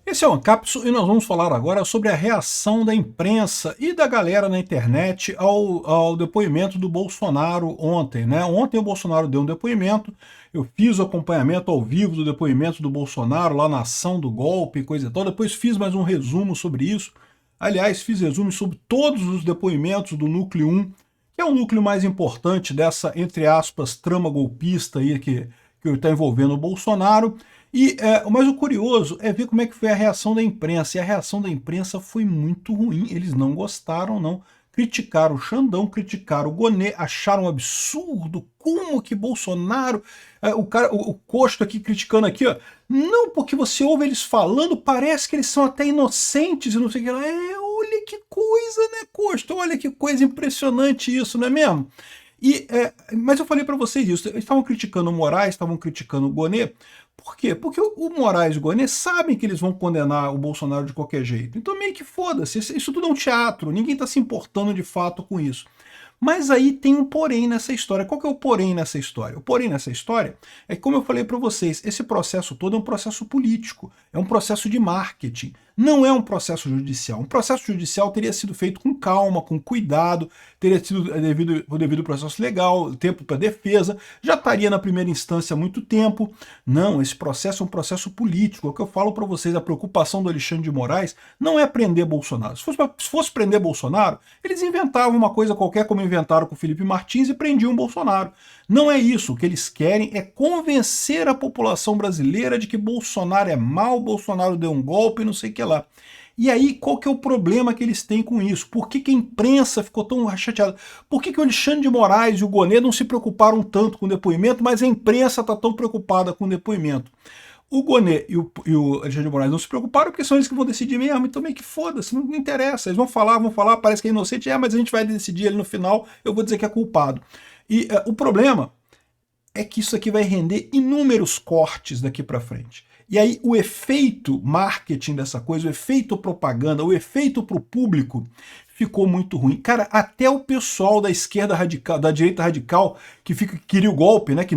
Esse é o Ancapso e nós vamos falar agora sobre a reação da imprensa e da galera na internet ao depoimento do Bolsonaro ontem, né? Ontem o Bolsonaro deu um depoimento, eu fiz o acompanhamento ao vivo do depoimento do Bolsonaro lá na ação do golpe e coisa e tal, depois fiz mais um resumo sobre isso. Aliás, fiz resumo sobre todos os depoimentos do Núcleo 1, que é o núcleo mais importante dessa, entre aspas, trama golpista aí que está envolvendo o Bolsonaro. Mas o curioso é ver como é que foi a reação da imprensa, e a reação da imprensa foi muito ruim, eles não gostaram não, criticaram o Xandão, criticaram o Gonê, acharam um absurdo, como que Bolsonaro, o Costo aqui criticando aqui, ó, não, porque você ouve eles falando, parece que eles são até inocentes e não sei o que lá, olha que coisa, né, Costo, olha que coisa impressionante isso, não é mesmo? Mas eu falei para vocês isso, eles estavam criticando o Moraes, estavam criticando o Gonê. Por quê? Porque o Moraes e o Gonê sabem que eles vão condenar o Bolsonaro de qualquer jeito. Então meio que foda-se, isso tudo é um teatro, ninguém está se importando de fato com isso. Mas aí tem um porém nessa história. Qual que é o porém nessa história? O porém nessa história é que, como eu falei para vocês, esse processo todo é um processo político, é um processo de marketing, não é um processo judicial. Um processo judicial teria sido feito com calma, com cuidado, teria sido o devido processo legal, tempo para defesa, já estaria na primeira instância há muito tempo. Não, esse processo é um processo político. É o que eu falo para vocês, a preocupação do Alexandre de Moraes não é prender Bolsonaro. Se fosse prender Bolsonaro, eles inventavam uma coisa qualquer, como inventaram com o Felipe Martins, e prendiam Bolsonaro. Não é isso. O que eles querem é convencer a população brasileira de que Bolsonaro é mau, Bolsonaro deu um golpe, não sei o que lá. E aí, qual que é o problema que eles têm com isso? Por que a imprensa ficou tão chateada? Por que o Alexandre de Moraes e o Gonê não se preocuparam tanto com o depoimento, mas a imprensa está tão preocupada com o depoimento? O Gonê e o Alexandre de Moraes não se preocuparam porque são eles que vão decidir mesmo, então meio que foda-se, não interessa. Eles vão falar, parece que é inocente, mas a gente vai decidir ele no final, eu vou dizer que é culpado. O problema é que isso aqui vai render inúmeros cortes daqui para frente. E aí o efeito marketing dessa coisa, o efeito propaganda, o efeito para o público ficou muito ruim. Cara, até o pessoal da esquerda radical, da direita radical, que queria o golpe, né?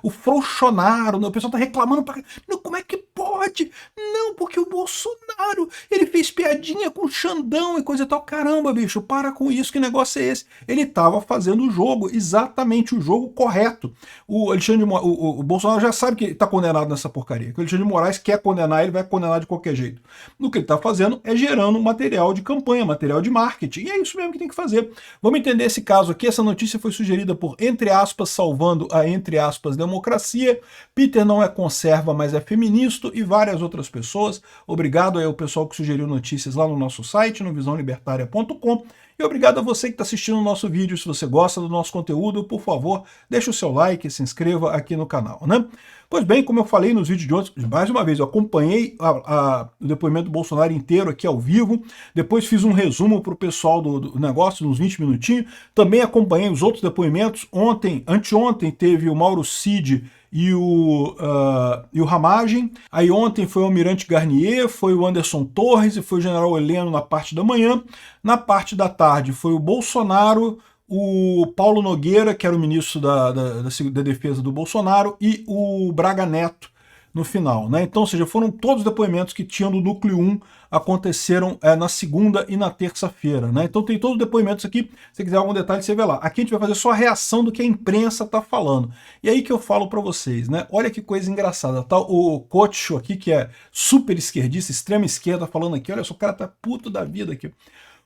O Frouxonaro, né, o pessoal tá reclamando não, como é que pode? Não, porque o Bolsonaro, ele fez piadinha com o Xandão e coisa e tal. Caramba, bicho, para com isso, que negócio é esse? Ele tava fazendo o jogo, exatamente o jogo correto. O Bolsonaro já sabe que tá condenado nessa porcaria, que o Alexandre de Moraes quer condenar, ele vai condenar de qualquer jeito. O que ele tá fazendo é gerando material de campanha, material de marketing, e é isso mesmo que tem que fazer. Vamos entender esse caso aqui. Essa notícia foi sugerida por, entre aspas, salvando a, entre aspas, democracia, Peter não é conserva, mas é feminista, e várias outras pessoas. Obrigado aí ao pessoal que sugeriu notícias lá no nosso site, no visãolibertaria.com, e obrigado a você que está assistindo o nosso vídeo. Se você gosta do nosso conteúdo, por favor, deixe o seu like e se inscreva aqui no canal, né? Pois bem, como eu falei nos vídeos de hoje, mais uma vez, eu acompanhei o depoimento do Bolsonaro inteiro aqui ao vivo, depois fiz um resumo para o pessoal do negócio, uns 20 minutinhos, também acompanhei os outros depoimentos. Anteontem teve o Mauro Cid e o Ramagem. Aí ontem foi o Almirante Garnier, foi o Anderson Torres e foi o General Heleno na parte da manhã. Na parte da tarde foi o Bolsonaro, o Paulo Nogueira, que era o ministro da defesa do Bolsonaro, e o Braga Neto no final, né? Então, ou seja, foram todos os depoimentos que tinham do Núcleo 1, aconteceram na segunda e na terça-feira, né? Então tem todos os depoimentos aqui, se quiser algum detalhe você vê lá. Aqui a gente vai fazer só a reação do que a imprensa tá falando. E aí que eu falo para vocês, né? Olha que coisa engraçada, tá? O Cocho aqui, que é super esquerdista, extrema esquerda, falando aqui, olha só, o cara tá puto da vida aqui.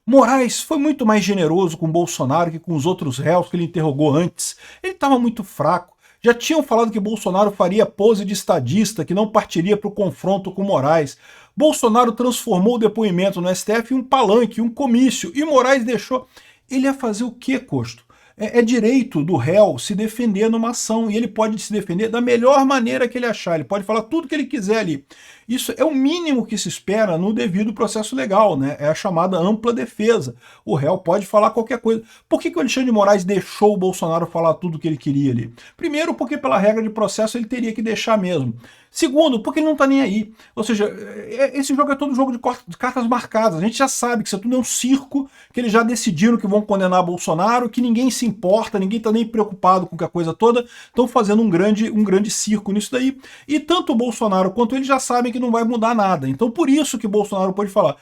Moraes foi muito mais generoso com Bolsonaro que com os outros réus que ele interrogou antes. Ele estava muito fraco. Já tinham falado que Bolsonaro faria pose de estadista, que não partiria para o confronto com Moraes. Bolsonaro transformou o depoimento no STF em um palanque, um comício, e Moraes deixou. Ele ia fazer o quê, Costo? É direito do réu se defender numa ação, e ele pode se defender da melhor maneira que ele achar, ele pode falar tudo que ele quiser ali. Isso é o mínimo que se espera no devido processo legal, né? É a chamada ampla defesa. O réu pode falar qualquer coisa. Por que o Alexandre de Moraes deixou o Bolsonaro falar tudo o que ele queria ali? Primeiro, porque pela regra de processo ele teria que deixar mesmo. Segundo, porque ele não tá nem aí. Ou seja, esse jogo é todo jogo de cartas marcadas. A gente já sabe que isso tudo é um circo, que eles já decidiram que vão condenar Bolsonaro, que ninguém se importa, ninguém tá nem preocupado com a coisa toda, estão fazendo um grande circo nisso daí. E tanto o Bolsonaro quanto ele já sabem que que não vai mudar nada. Então por isso que Bolsonaro pode falar.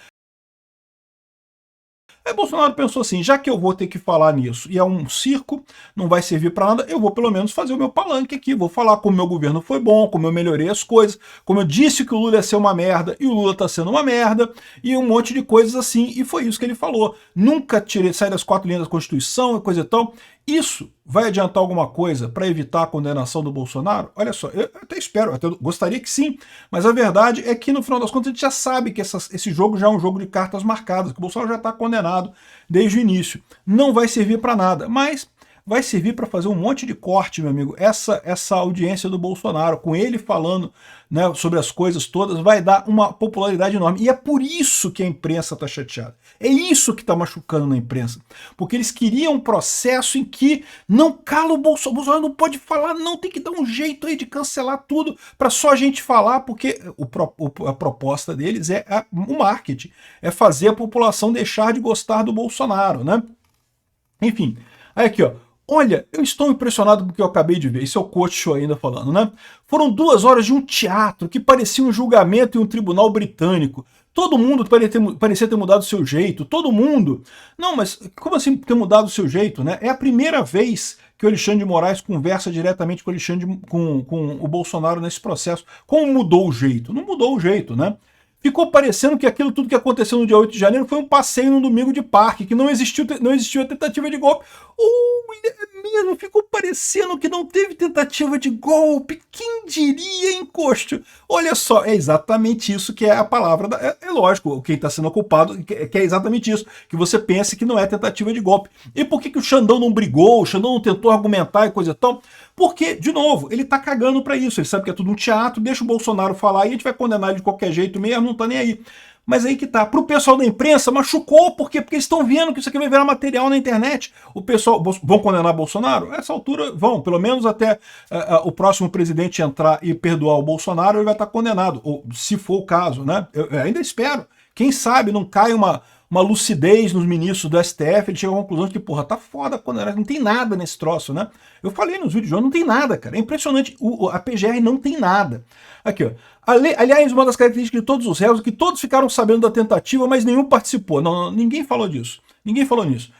Aí Bolsonaro pensou assim, já que eu vou ter que falar nisso e é um circo, não vai servir para nada, eu vou pelo menos fazer o meu palanque aqui, vou falar como meu governo foi bom, como eu melhorei as coisas, como eu disse que o Lula ia ser uma merda e o Lula tá sendo uma merda, e um monte de coisas assim, e foi isso que ele falou. Nunca sair das 4 linhas da Constituição e coisa e tal. Isso vai adiantar alguma coisa para evitar a condenação do Bolsonaro? Olha só, eu até espero, até gostaria que sim, mas a verdade é que no final das contas a gente já sabe que esse jogo já é um jogo de cartas marcadas, que o Bolsonaro já está condenado desde o início. Não vai servir para nada, mas vai servir para fazer um monte de corte, meu amigo. Essa audiência do Bolsonaro, com ele falando, né, sobre as coisas todas, vai dar uma popularidade enorme. E é por isso que a imprensa está chateada. É isso que está machucando na imprensa. Porque eles queriam um processo em que não cala o Bolsonaro. O Bolsonaro não pode falar, não, tem que dar um jeito aí de cancelar tudo para só a gente falar, porque a proposta deles é o marketing. É fazer a população deixar de gostar do Bolsonaro, né? Enfim, aí aqui, ó. Olha, eu estou impressionado com o que eu acabei de ver. Isso é o coach show ainda falando, né? Foram 2 horas de um teatro que parecia um julgamento em um tribunal britânico. Todo mundo parecia ter mudado o seu jeito. Todo mundo. Não, mas como assim ter mudado o seu jeito, né? É a primeira vez que o Alexandre de Moraes conversa diretamente com com o Bolsonaro nesse processo. Como mudou o jeito? Não mudou o jeito, né? Ficou parecendo que aquilo tudo que aconteceu no dia 8 de janeiro foi um passeio num domingo de parque, que não existiu a tentativa de golpe. Mesmo, ficou parecendo que não teve tentativa de golpe. Quem diria, encosto? Olha só, é exatamente isso que é a palavra. É lógico, quem está sendo culpado, que é exatamente isso, que você pense que não é tentativa de golpe. E por que o Xandão não brigou, o Xandão não tentou argumentar e coisa e tal? Porque, de novo, ele tá cagando para isso. Ele sabe que é tudo um teatro, deixa o Bolsonaro falar e a gente vai condenar ele de qualquer jeito mesmo, não tá nem aí. Mas aí que tá. Pro pessoal da imprensa, machucou. Por quê? Porque eles estão vendo que isso aqui vai virar material na internet. O pessoal, vão condenar Bolsonaro? Essa altura vão. Pelo menos até o próximo presidente entrar e perdoar o Bolsonaro, ele vai estar condenado. Ou, se for o caso, né? Eu ainda espero. Quem sabe não cai uma lucidez nos ministros do STF, ele chega à conclusão de que, porra, tá foda, não tem nada nesse troço, né? Eu falei nos vídeos de hoje, não tem nada, cara. É impressionante. A PGR não tem nada. Aqui, ó. Aliás, uma das características de todos os réus é que todos ficaram sabendo da tentativa, mas nenhum participou. Não, ninguém falou disso. Ninguém falou nisso.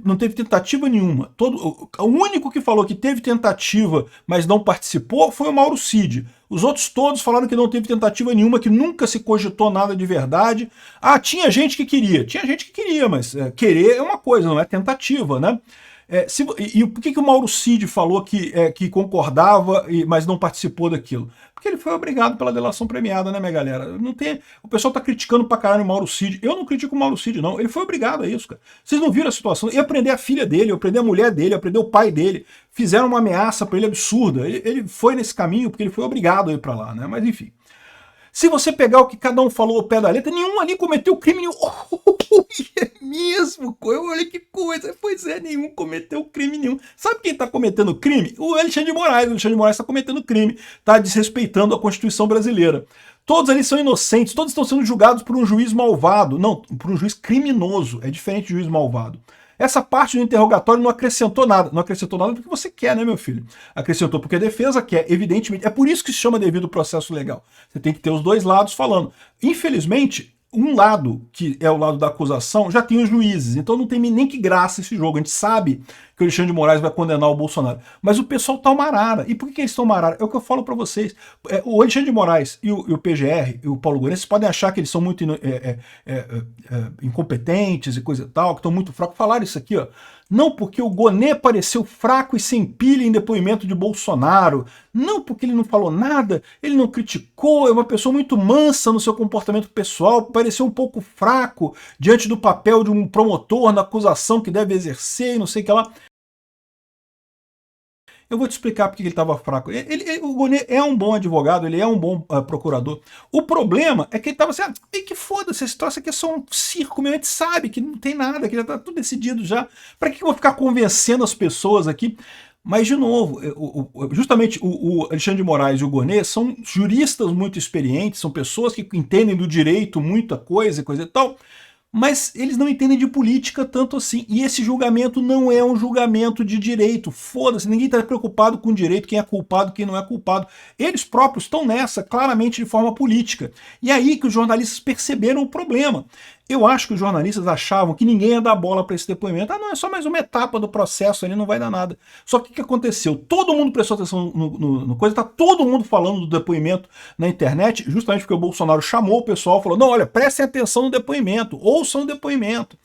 Não teve tentativa nenhuma. O único que falou que teve tentativa, mas não participou, foi o Mauro Cid. Os outros todos falaram que não teve tentativa nenhuma, que nunca se cogitou nada de verdade. Ah, tinha gente que queria. Tinha gente que queria, mas querer é uma coisa, não é tentativa, né? E por que o Mauro Cid falou que concordava, mas não participou daquilo? Porque ele foi obrigado pela delação premiada, né, minha galera? Não tem, o pessoal tá criticando pra caralho o Mauro Cid. Eu não critico o Mauro Cid, não. Ele foi obrigado a isso, cara. Vocês não viram a situação? Ia prender a filha dele, ia prender a mulher dele, ia prender o pai dele. Fizeram uma ameaça pra ele absurda. Ele foi nesse caminho porque ele foi obrigado a ir pra lá, né? Mas enfim. Se você pegar o que cada um falou ao pé da letra, nenhum ali cometeu crime nenhum. É mesmo? Olha que coisa. Pois é, nenhum cometeu crime nenhum. Sabe quem está cometendo crime? O Alexandre de Moraes. O Alexandre de Moraes está cometendo crime. Está desrespeitando a Constituição brasileira. Todos ali são inocentes. Todos estão sendo julgados por um juiz malvado. Não, por um juiz criminoso. É diferente de juiz malvado. Essa parte do interrogatório não acrescentou nada. Não acrescentou nada porque você quer, né, meu filho? Acrescentou porque a defesa quer, evidentemente. É por isso que se chama devido processo legal. Você tem que ter os dois lados falando. Infelizmente, um lado, que é o lado da acusação, já tem os juízes. Então não tem nem que graça esse jogo. A gente sabe que o Alexandre de Moraes vai condenar o Bolsonaro. Mas o pessoal tá uma arara. E por que eles estão uma arara? É o que eu falo para vocês. O Alexandre de Moraes e o PGR, e o Paulo Gonet, vocês podem achar que eles são muito incompetentes e coisa e tal, que estão muito fracos. Falaram isso aqui, ó. Não porque o Gonet pareceu fraco e sem pilha em depoimento de Bolsonaro. Não porque ele não falou nada, ele não criticou, é uma pessoa muito mansa no seu comportamento pessoal, pareceu um pouco fraco diante do papel de um promotor na acusação que deve exercer e não sei o que lá. Eu vou te explicar porque ele estava fraco. O Gonet é um bom advogado, ele é um bom procurador. O problema é que ele estava assim, que foda-se, esse troço aqui é só um circo mesmo, a gente sabe que não tem nada, que já está tudo decidido já. Para que eu vou ficar convencendo as pessoas aqui? Mas, de novo, justamente o Alexandre de Moraes e o Gonet são juristas muito experientes, são pessoas que entendem do direito muita coisa e coisa e tal. mas eles não entendem de política tanto assim. E esse julgamento não é um julgamento de direito. Foda-se, ninguém está preocupado com direito, quem é culpado, quem não é culpado. Eles próprios estão nessa, claramente de forma política. E aí que os jornalistas perceberam o problema. Eu acho que os jornalistas achavam que ninguém ia dar bola para esse depoimento. Ah, não, é só mais uma etapa do processo ali, não vai dar nada. Só que o que aconteceu? Todo mundo prestou atenção no coisa, tá todo mundo falando do depoimento na internet, justamente porque o Bolsonaro chamou o pessoal e falou, não, olha, prestem atenção no depoimento, ouçam o depoimento.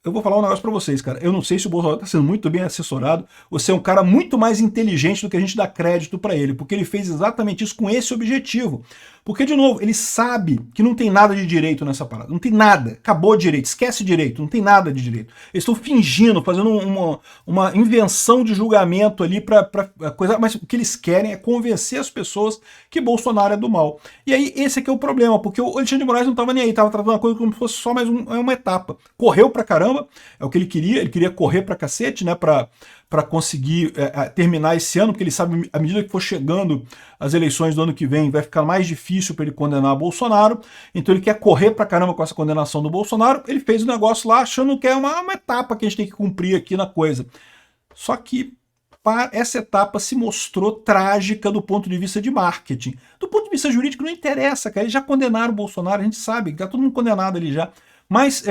Eu vou falar um negócio pra vocês, cara. Eu não sei se o Bolsonaro tá sendo muito bem assessorado ou se é um cara muito mais inteligente do que a gente dá crédito pra ele, porque ele fez exatamente isso com esse objetivo. Porque, de novo, ele sabe que não tem nada de direito nessa parada. Não tem nada. Acabou direito. Esquece direito. Não tem nada de direito. Eles estão fingindo, fazendo uma invenção de julgamento ali pra coisa. Mas o que eles querem é convencer as pessoas que Bolsonaro é do mal. E aí, esse aqui é o problema, porque o Alexandre de Moraes não tava nem aí. Tava tratando a coisa como se fosse só mais uma etapa. Correu pra caramba. É o que ele queria correr pra cacete, né, para conseguir terminar esse ano, porque ele sabe, à medida que for chegando as eleições do ano que vem, vai ficar mais difícil para ele condenar Bolsonaro, então ele quer correr pra caramba com essa condenação do Bolsonaro, ele fez o negócio lá achando que é uma etapa que a gente tem que cumprir aqui na coisa. Só que essa etapa se mostrou trágica do ponto de vista de marketing. Do ponto de vista jurídico não interessa, cara, eles já condenaram o Bolsonaro, a gente sabe, tá todo mundo condenado ali já. Mas,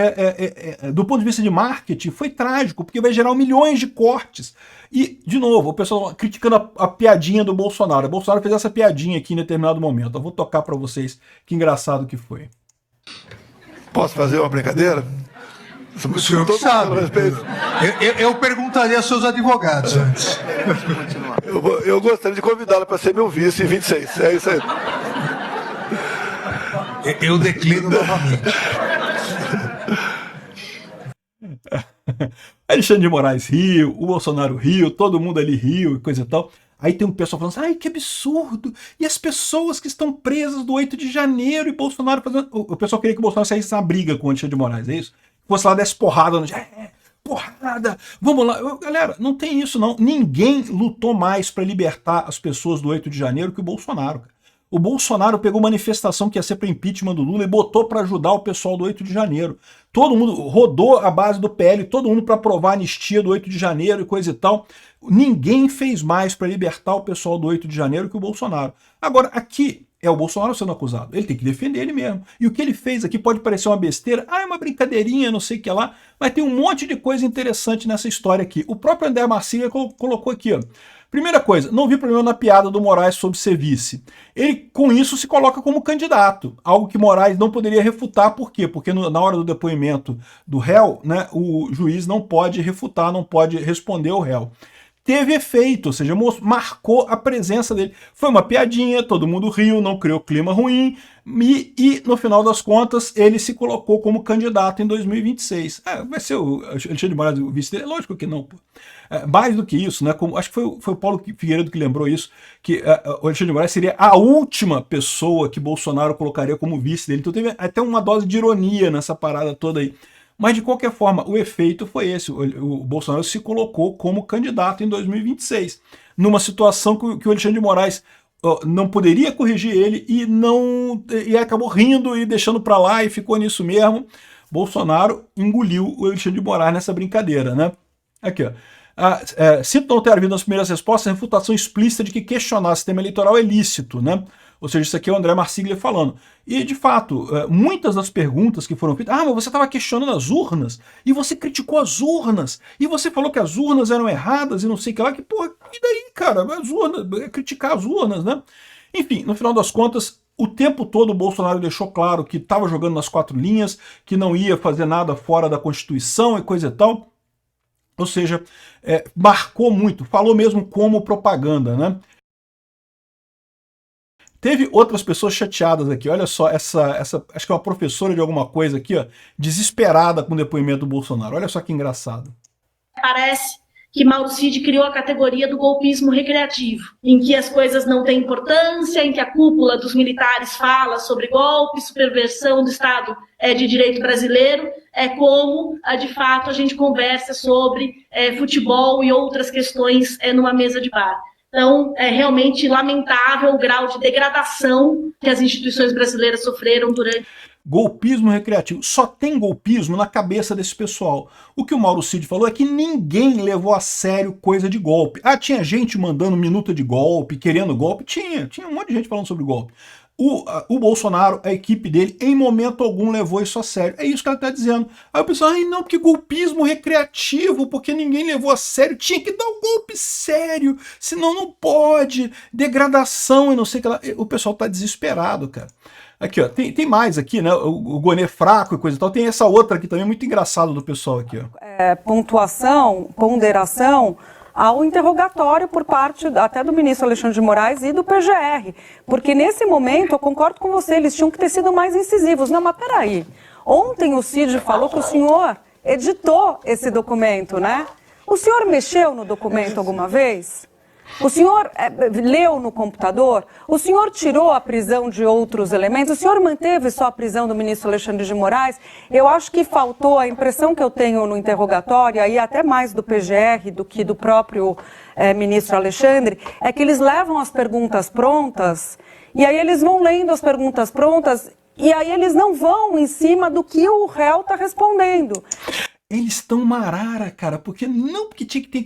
do ponto de vista de marketing, foi trágico, porque vai gerar milhões de cortes. E, de novo, o pessoal criticando a piadinha do Bolsonaro. O Bolsonaro fez essa piadinha aqui em determinado momento. Eu vou tocar para vocês que engraçado que foi. Posso fazer uma brincadeira? O senhor que sabe. Eu perguntaria aos seus advogados antes. Eu gostaria de convidá-la para ser meu vice em 26. É isso aí. Eu declino novamente. Alexandre de Moraes riu, o Bolsonaro riu, todo mundo ali riu e coisa e tal. Aí tem um pessoal falando assim, ai, que absurdo! E as pessoas que estão presas do 8 de janeiro e Bolsonaro fazendo... O pessoal queria que o Bolsonaro saísse na briga com o Alexandre de Moraes, é isso? Fosse lá, desse porrada no... porrada, vamos lá. Galera, não tem isso não. Ninguém lutou mais para libertar as pessoas do 8 de janeiro que o Bolsonaro, cara. O Bolsonaro pegou manifestação que ia ser para impeachment do Lula e botou para ajudar o pessoal do 8 de janeiro. Todo mundo rodou a base do PL, todo mundo para aprovar a anistia do 8 de janeiro e coisa e tal. Ninguém fez mais para libertar o pessoal do 8 de janeiro que o Bolsonaro. Agora, aqui é o Bolsonaro sendo acusado. Ele tem que defender ele mesmo. E o que ele fez aqui pode parecer uma besteira, é uma brincadeirinha, não sei o que lá, mas tem um monte de coisa interessante nessa história aqui. O próprio André Marcília colocou aqui, ó. Primeira coisa, não vi problema na piada do Moraes sobre ser vice. Ele, com isso, se coloca como candidato, algo que Moraes não poderia refutar. Por quê? Porque na hora do depoimento do réu, né, o juiz não pode refutar, não pode responder ao réu. Teve efeito, ou seja, marcou a presença dele. Foi uma piadinha, todo mundo riu, não criou clima ruim, e no final das contas, ele se colocou como candidato em 2026. Vai ser o Alexandre de Moraes o vice dele? Lógico que não, pô. Mais do que isso, né? Acho que foi o Paulo Figueiredo que lembrou isso, que o Alexandre de Moraes seria a última pessoa que Bolsonaro colocaria como vice dele. Então teve até uma dose de ironia nessa parada toda aí. Mas, de qualquer forma, o efeito foi esse. O Bolsonaro se colocou como candidato em 2026, numa situação que o Alexandre de Moraes não poderia corrigir ele e acabou rindo e deixando para lá e ficou nisso mesmo. Bolsonaro engoliu o Alexandre de Moraes nessa brincadeira, né? Aqui, ó. Sinto não ter havido nas primeiras respostas a refutação explícita de que questionar o sistema eleitoral é lícito, né? Ou seja, isso aqui é o André Marcília falando. E, de fato, muitas das perguntas que foram feitas... mas você estava questionando as urnas, e você criticou as urnas, e você falou que as urnas eram erradas, e não sei o que lá, que, porra, e daí, cara? As urnas, criticar as urnas, né? Enfim, no final das contas, o tempo todo o Bolsonaro deixou claro que estava jogando nas 4 linhas, que não ia fazer nada fora da Constituição e coisa e tal. Ou seja, marcou muito, falou mesmo como propaganda, né? Teve outras pessoas chateadas aqui, olha só, essa acho que é uma professora de alguma coisa aqui, ó, desesperada com o depoimento do Bolsonaro, olha só que engraçado. Parece que Mauro Cid criou a categoria do golpismo recreativo, em que as coisas não têm importância, em que a cúpula dos militares fala sobre golpe, superversão do Estado de Direito brasileiro, como, de fato, a gente conversa sobre futebol e outras questões numa mesa de bar. Então, é realmente lamentável o grau de degradação que as instituições brasileiras sofreram durante... Golpismo recreativo. Só tem golpismo na cabeça desse pessoal. O que o Mauro Cid falou é que ninguém levou a sério coisa de golpe. Ah, tinha gente mandando minuta de golpe, querendo golpe? Tinha um monte de gente falando sobre golpe. O Bolsonaro, a equipe dele, em momento algum levou isso a sério. É isso que ela está dizendo. Aí o pessoal, ai não, porque golpismo recreativo, porque ninguém levou a sério. Tinha que dar um golpe sério, senão não pode. Degradação e não sei o que lá. O pessoal está desesperado, cara. Aqui, ó, tem mais aqui, né? O Gonê fraco e coisa e tal. Tem essa outra aqui também, muito engraçado do pessoal aqui, ó. Pontuação, ponderação ao interrogatório por parte até do ministro Alexandre de Moraes e do PGR. Porque nesse momento, eu concordo com você, eles tinham que ter sido mais incisivos. Não, mas peraí. Ontem o Cid falou que o senhor editou esse documento, né? O senhor mexeu no documento alguma vez? O senhor leu no computador? O senhor tirou a prisão de outros elementos? O senhor manteve só a prisão do ministro Alexandre de Moraes? Eu acho que faltou, a impressão que eu tenho no interrogatório, aí até mais do PGR do que do próprio ministro Alexandre, é que eles levam as perguntas prontas e aí eles vão lendo as perguntas prontas e aí eles não vão em cima do que o réu está respondendo. Eles estão marara, cara, porque não porque tinha que ter...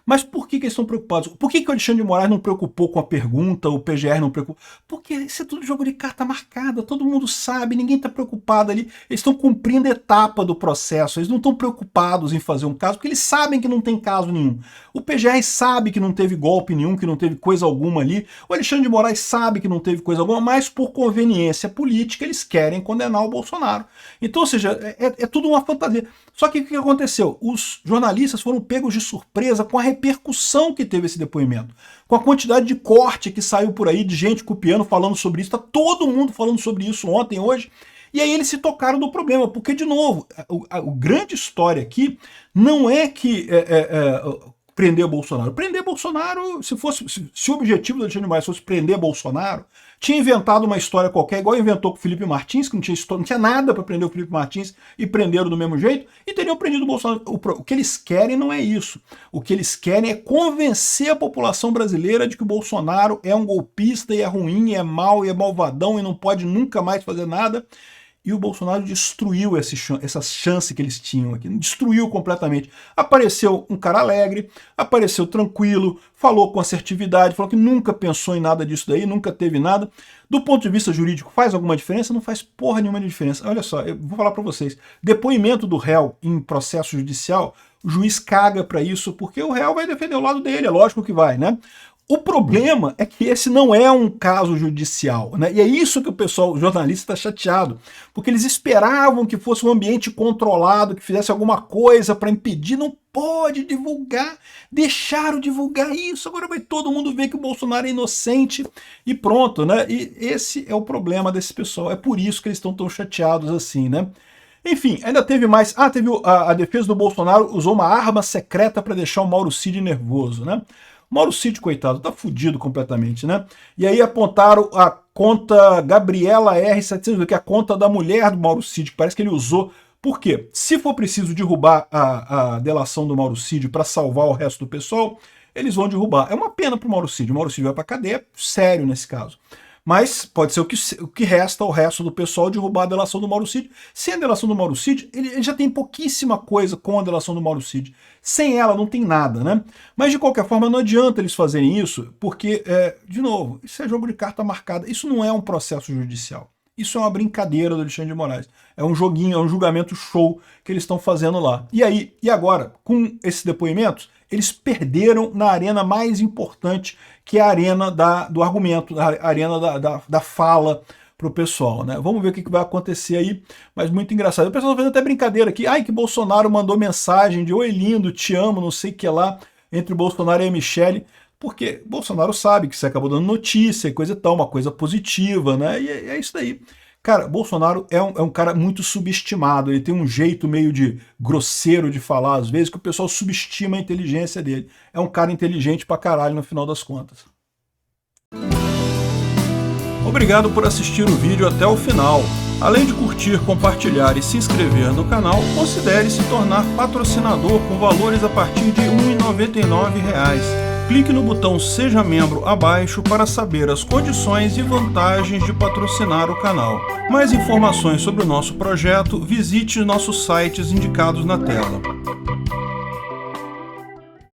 Mas por que eles estão preocupados? Por que o Alexandre de Moraes não preocupou com a pergunta, o PGR não preocupou? Porque isso é tudo jogo de carta marcada, todo mundo sabe, ninguém está preocupado ali. Eles estão cumprindo a etapa do processo, eles não estão preocupados em fazer um caso, porque eles sabem que não tem caso nenhum. O PGR sabe que não teve golpe nenhum, que não teve coisa alguma ali. O Alexandre de Moraes sabe que não teve coisa alguma, mas por conveniência política eles querem condenar o Bolsonaro. Então, ou seja, é tudo uma fantasia. Só que o que aconteceu? Os jornalistas foram pegos de surpresa com a repercussão que teve esse depoimento, com a quantidade de corte que saiu por aí, de gente copiando, falando sobre isso. Está todo mundo falando sobre isso ontem, hoje. E aí eles se tocaram do problema, porque, de novo, a grande história aqui não é que prender Bolsonaro. Prender Bolsonaro, se o objetivo do Alexandre de Moraes fosse prender Bolsonaro, tinha inventado uma história qualquer, igual inventou com o Felipe Martins, que não tinha nada para prender o Felipe Martins e prenderam do mesmo jeito, e teriam prendido o Bolsonaro. O que eles querem não é isso. O que eles querem é convencer a população brasileira de que o Bolsonaro é um golpista e é ruim, e é mau, e é malvadão, e não pode nunca mais fazer nada. E o Bolsonaro destruiu essa chance que eles tinham aqui, destruiu completamente. Apareceu um cara alegre, apareceu tranquilo, falou com assertividade, falou que nunca pensou em nada disso daí, nunca teve nada. Do ponto de vista jurídico, faz alguma diferença? Não faz porra nenhuma de diferença. Olha só, eu vou falar para vocês. Depoimento do réu em processo judicial, o juiz caga para isso, porque o réu vai defender o lado dele, é lógico que vai, né? O problema é que esse não é um caso judicial, né? E é isso que o pessoal, o jornalista, está chateado, porque eles esperavam que fosse um ambiente controlado, que fizesse alguma coisa para impedir. Não pode divulgar, deixaram divulgar isso, agora vai todo mundo ver que o Bolsonaro é inocente e pronto, né? E esse é o problema desse pessoal, é por isso que eles estão tão chateados assim, né? Enfim, ainda teve mais. Teve a defesa do Bolsonaro usou uma arma secreta para deixar o Mauro Cid nervoso, né? Mauro Cid, coitado, tá fudido completamente, né? E aí apontaram a conta Gabriela R700, que é a conta da mulher do Mauro Cid, que parece que ele usou. Por quê? Se for preciso derrubar a delação do Mauro Cid para salvar o resto do pessoal, eles vão derrubar. É uma pena pro Mauro Cid. O Mauro Cid vai pra cadeia, sério nesse caso. Mas pode ser o que resta ao resto do pessoal derrubar a delação do Mauro Cid. Sem a delação do Mauro Cid, ele já tem pouquíssima coisa com a delação do Mauro Cid. Sem ela não tem nada, né? Mas de qualquer forma não adianta eles fazerem isso, porque, de novo, isso é jogo de carta marcada. Isso não é um processo judicial. Isso é uma brincadeira do Alexandre de Moraes. É um joguinho, é um julgamento show que eles estão fazendo lá. E agora, com esses depoimentos, eles perderam na arena mais importante, que é a arena do argumento, a arena da fala para o pessoal, né? Vamos ver o que vai acontecer aí, mas muito engraçado. O pessoal tá fazendo até brincadeira aqui, que Bolsonaro mandou mensagem de oi lindo, te amo, não sei o que lá, entre Bolsonaro e a Michelle, porque Bolsonaro sabe que você acabou dando notícia e coisa e tal, uma coisa positiva, né? E é isso daí. Cara, Bolsonaro é um cara muito subestimado, ele tem um jeito meio de grosseiro de falar, às vezes, que o pessoal subestima a inteligência dele. É um cara inteligente pra caralho no final das contas. Obrigado por assistir o vídeo até o final. Além de curtir, compartilhar e se inscrever no canal, considere se tornar patrocinador com valores a partir de R$ 1,99. Clique no botão Seja Membro abaixo para saber as condições e vantagens de patrocinar o canal. Mais informações sobre o nosso projeto, visite nossos sites indicados na tela.